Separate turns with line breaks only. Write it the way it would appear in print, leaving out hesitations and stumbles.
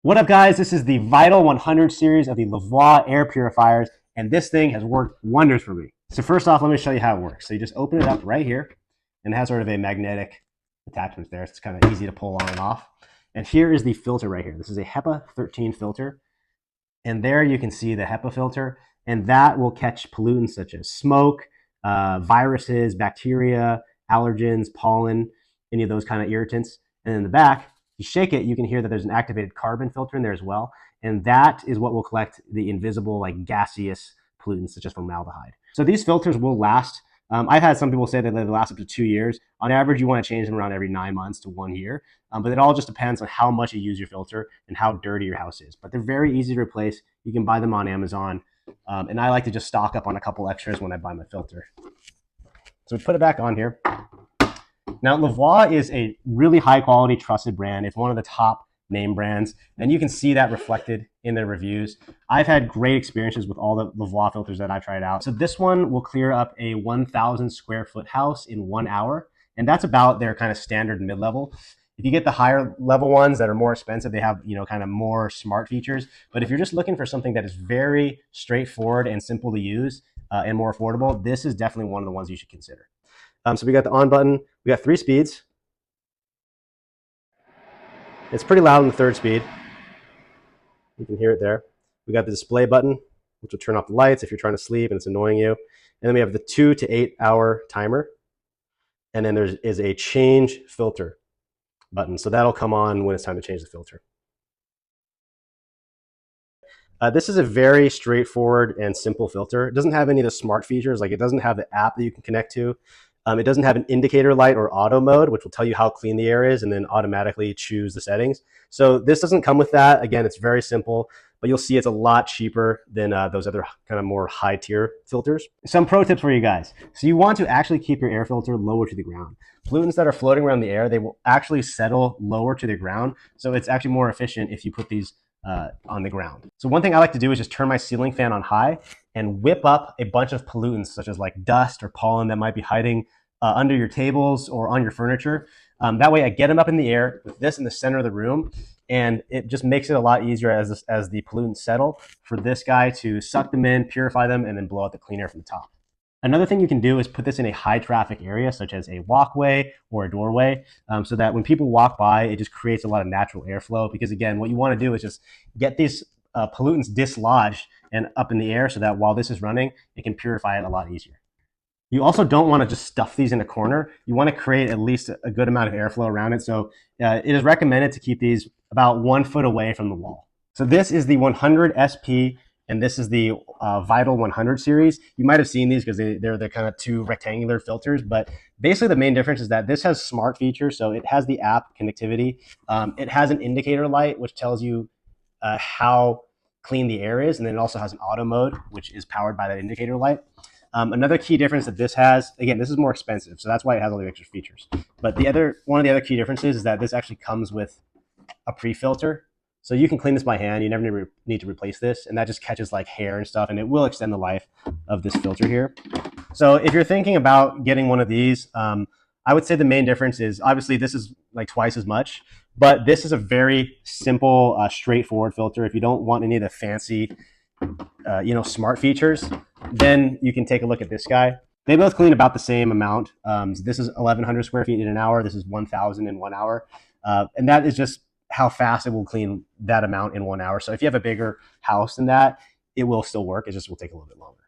What up, guys? This is the Vital 100 series of the LEVOIT Air Purifiers, and this thing has worked wonders for me. So first off, let me show you how it works. So you just open it up right here, and it has sort of a magnetic attachment there. So it's kind of easy to pull on and off. And here is the filter right here. This is a HEPA 13 filter, and there you can see the HEPA filter, and that will catch pollutants such as smoke, viruses, bacteria, allergens, pollen, any of those kind of irritants. And in the back, you shake it, you can hear that there's an activated carbon filter in there as well. And that is what will collect the invisible, like gaseous pollutants such as formaldehyde. So these filters will last. I've had some people say that they last up to 2 years. On average, you want to change them around every 9 months to 1 year. But it all just depends on how much you use your filter and how dirty your house is. But they're very easy to replace. You can buy them on Amazon. And I like to just stock up on a couple extras when I buy my filter. So we put it back on here. Now, LEVOIT is a really high quality, trusted brand. It's one of the top name brands, and you can see that reflected in their reviews. I've had great experiences with all the LEVOIT filters that I've tried out. So this one will clear up a 1,000 square foot house in 1 hour, and that's about their kind of standard mid-level. If you get the higher level ones that are more expensive, they have, kind of more smart features. But if you're just looking for something that is very straightforward and simple to use and more affordable, this is definitely one of the ones you should consider. So we got the on button. We got 3 speeds. It's pretty loud on the 3rd speed. You can hear it there. We got the display button, which will turn off the lights if you're trying to sleep and it's annoying you. And then we have the 2 to 8 hour timer. And then there is a change filter button. So that'll come on when it's time to change the filter. This is a very straightforward and simple filter. It doesn't have any of the smart features. Like, it doesn't have the app that you can connect to. It doesn't have an indicator light or auto mode, which will tell you how clean the air is and then automatically choose the settings. So this doesn't come with that. Again, it's very simple, but you'll see it's a lot cheaper than those other kind of more high tier filters. Some pro tips for you guys. So you want to actually keep your air filter lower to the ground. Pollutants that are floating around the air, they will actually settle lower to the ground. So it's actually more efficient if you put these on the ground. So one thing I like to do is just turn my ceiling fan on high and whip up a bunch of pollutants such as like dust or pollen that might be hiding under your tables or on your furniture. That way I get them up in the air with this in the center of the room, and it just makes it a lot easier as the pollutants settle for this guy to suck them in, purify them, and then blow out the clean air from the top. Another thing you can do is put this in a high traffic area, such as a walkway or a doorway, so that when people walk by, it just creates a lot of natural airflow. Because again, what you want to do is just get these pollutants dislodged and up in the air so that while this is running, it can purify it a lot easier. You also don't want to just stuff these in a corner. You want to create at least a good amount of airflow around it. So it is recommended to keep these about 1 foot away from the wall. So this is the 100 SP, and this is the Vital 100 series. You might have seen these because they're the kind of 2 rectangular filters, but basically the main difference is that this has smart features. So it has the app connectivity. It has an indicator light, which tells you how clean the air is. And then it also has an auto mode, which is powered by that indicator light. Another key difference that this has, again, this is more expensive, so that's why it has all the extra features. But one of the other key differences is that this actually comes with a pre-filter. So you can clean this by hand. You never need to replace this, and that just catches like hair and stuff, and it will extend the life of this filter here. So if you're thinking about getting one of these, I would say the main difference is obviously this is like twice as much, but this is a very simple, straightforward filter. If you don't want any of the fancy, smart features, then you can take a look at this guy. They both clean about the same amount. So this is 1,100 square feet in an hour. This is 1,000 in 1 hour. And that is just how fast it will clean that amount in 1 hour. So if you have a bigger house than that, it will still work. It just will take a little bit longer.